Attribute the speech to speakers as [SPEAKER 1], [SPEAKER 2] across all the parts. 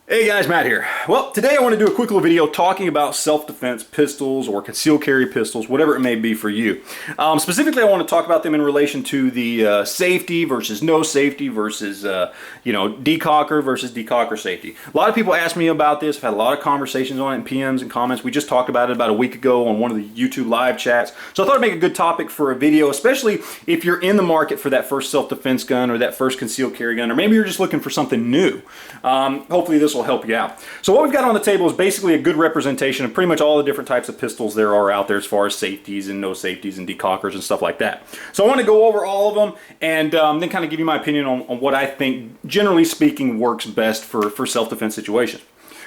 [SPEAKER 1] Hey guys, Matt here. Well, today I want to do a quick little video talking about self-defense pistols or concealed carry pistols, whatever it may be for you. Specifically, I want to talk about them in relation to the safety versus no safety versus, Decocker versus Decocker safety. A lot of people ask me about this. I've had a lot of conversations on it in PMs and comments. We just talked about it about a week ago on one of the YouTube live chats. So I thought it'd make a good topic for a video, especially if you're in the market for that first self-defense gun or that first concealed carry gun, or maybe you're just looking for something new. Hopefully this will help you out. So what we've got on the table is basically a good representation of pretty much all the different types of pistols there are out there as far as safeties and no safeties and decockers and stuff like that. So I want to go over all of them and then kind of give you my opinion on what I think, generally speaking, works best for self-defense situations.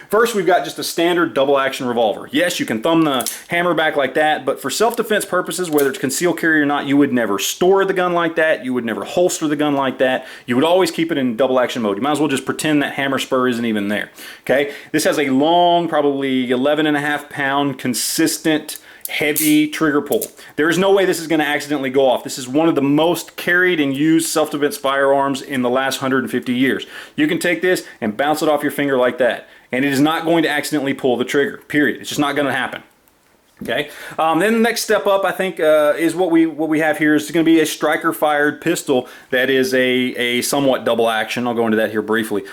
[SPEAKER 1] First, we've got just a standard double-action revolver. Yes, you can thumb the hammer back like that, but for self-defense purposes, whether it's concealed carry or not, you would never store the gun like that. You would never holster the gun like that. You would always keep it in double-action mode. You might as well just pretend that hammer spur isn't even there. Okay? This has a long, probably 11.5-pound, consistent, heavy trigger pull. There is no way this is going to accidentally go off. This is one of the most carried and used self-defense firearms in the last 150 years. You can take this and bounce it off your finger like that, and it is not going to accidentally pull the trigger, period. It's just not going to happen. Okay. Then the next step up, I think, is what we have here is going to be a striker-fired pistol that is a somewhat double action. I'll go into that here briefly.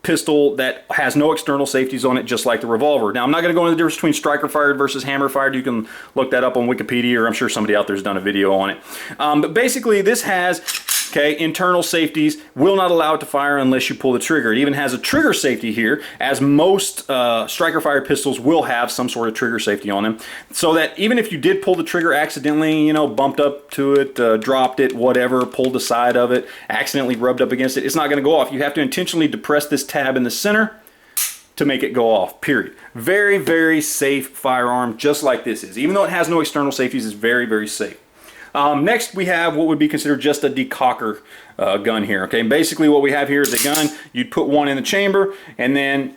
[SPEAKER 1] Pistol that has no external safeties on it, just like the revolver. Now, I'm not going to go into the difference between striker-fired versus hammer-fired. You can look that up on Wikipedia, or I'm sure somebody out there has done a video on it. But basically, this has internal safeties, will not allow it to fire unless you pull the trigger. It even has a trigger safety here, as most striker-fired pistols will have some sort of trigger safety on them, so that even if you did pull the trigger accidentally, bumped up to it, dropped it, whatever, pulled the side of it, accidentally rubbed up against it, it's not going to go off. You have to intentionally depress this tab in the center to make it go off, period. Very, very safe firearm, just like this is. Even though it has no external safeties, it's very, very safe. Next, we have what would be considered just a decocker gun here. Okay, and basically what we have here is a gun. You'd put one in the chamber, and then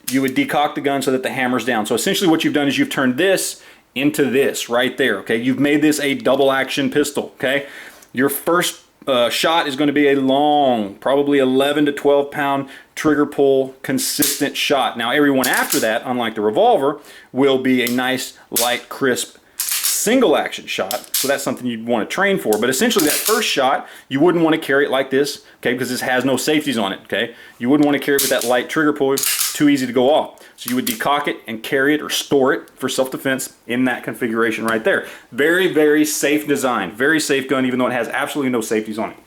[SPEAKER 1] you would decock the gun so that the hammer's down. So essentially what you've done is you've turned this into this right there. Okay, you've made this a double action pistol. Okay, your first shot is going to be a long, probably 11 to 12 pound trigger pull, consistent shot. Now every one after that, unlike the revolver, will be a nice, light, crisp, single action shot. So that's something you'd want to train for. But essentially that first shot, you wouldn't want to carry it like this, okay, because this has no safeties on it, okay? You wouldn't want to carry it with that light trigger pull, too easy to go off. So you would decock it and carry it or store it for self-defense in that configuration right there. Very, very safe design. Very safe gun, even though it has absolutely no safeties on it.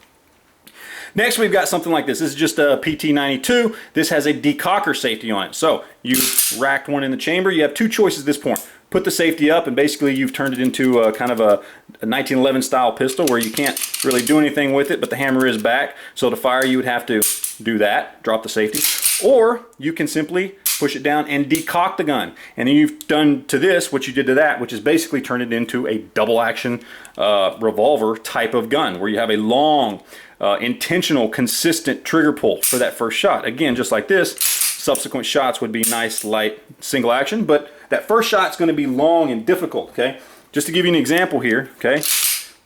[SPEAKER 1] Next, we've got something like this. This is just a PT92. This has a decocker safety on it. So you racked one in the chamber. You have two choices at this point. Put the safety up, and basically you've turned it into a kind of a 1911 style pistol where you can't really do anything with it, but the hammer is back. So to fire, you would have to do that, drop the safety. Or you can simply push it down and decock the gun. And then you've done to this what you did to that, which is basically turn it into a double action revolver type of gun where you have a long, intentional, consistent trigger pull for that first shot. Again, just like this, subsequent shots would be nice, light, single action, but that first shot's going to be long and difficult, okay? Just to give you an example here, okay?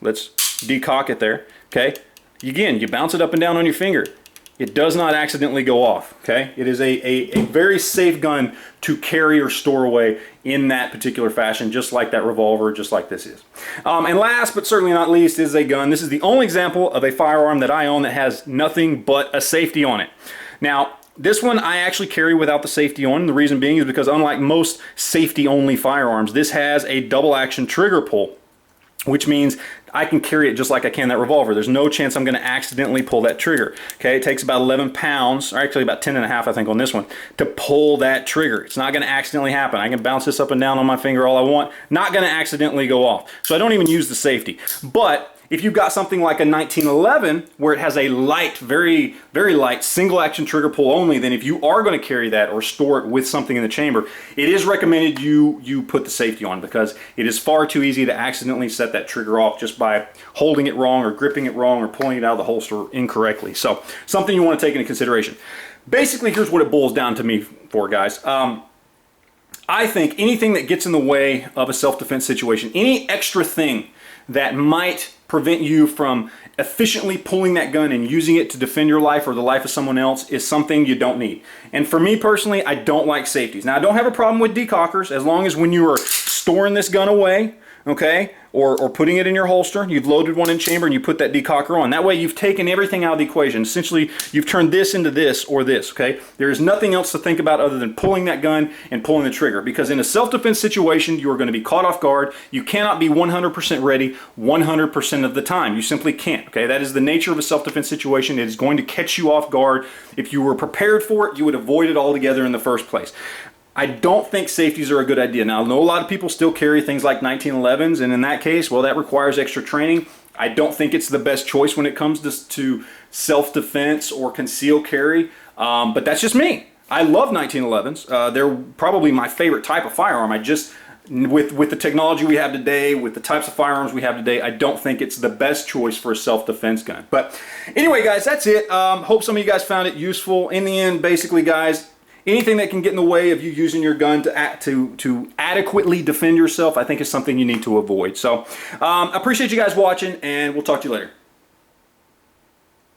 [SPEAKER 1] Let's decock it there, okay? Again, you bounce it up and down on your finger. It does not accidentally go off, okay? It is a very safe gun to carry or store away in that particular fashion, just like that revolver, just like this is. And last but certainly not least is a gun. This is the only example of a firearm that I own that has nothing but a safety on it. Now, this one I actually carry without the safety on. The reason being is because unlike most safety-only firearms, this has a double-action trigger pull, which means I can carry it just like I can that revolver. There's no chance I'm going to accidentally pull that trigger. Okay, it takes about 11 pounds, or actually about 10 and a half, I think, on this one, to pull that trigger. It's not going to accidentally happen. I can bounce this up and down on my finger all I want. Not going to accidentally go off. So I don't even use the safety. But if you've got something like a 1911 where it has a light, very, very light single action trigger pull only, then if you are going to carry that or store it with something in the chamber, it is recommended you put the safety on, because it is far too easy to accidentally set that trigger off just by holding it wrong or gripping it wrong or pulling it out of the holster incorrectly. So something you want to take into consideration. Basically, here's what it boils down to me for, guys. I think anything that gets in the way of a self-defense situation, any extra thing that might prevent you from efficiently pulling that gun and using it to defend your life or the life of someone else is something you don't need. And for me personally, I don't like safeties. Now, I don't have a problem with decockers as long as when you are storing this gun away, okay, or putting it in your holster, you've loaded one in chamber and you put that decocker on. That way you've taken everything out of the equation. Essentially, you've turned this into this or this, okay? There is nothing else to think about other than pulling that gun and pulling the trigger, because in a self-defense situation, you are going to be caught off guard. You cannot be 100% ready 100% of the time. You simply can't, okay? That is the nature of a self-defense situation. It is going to catch you off guard. If you were prepared for it, you would avoid it altogether in the first place. I don't think safeties are a good idea. Now, I know a lot of people still carry things like 1911s, and in that case, well, that requires extra training. I don't think it's the best choice when it comes to self-defense or concealed carry, but that's just me. I love 1911s. They're probably my favorite type of firearm. With the technology we have today, with the types of firearms we have today, I don't think it's the best choice for a self-defense gun. But anyway, guys, that's it. Hope some of you guys found it useful. In the end, basically, guys, anything that can get in the way of you using your gun to adequately defend yourself, I think is something you need to avoid. So, I appreciate you guys watching, and we'll talk to you later.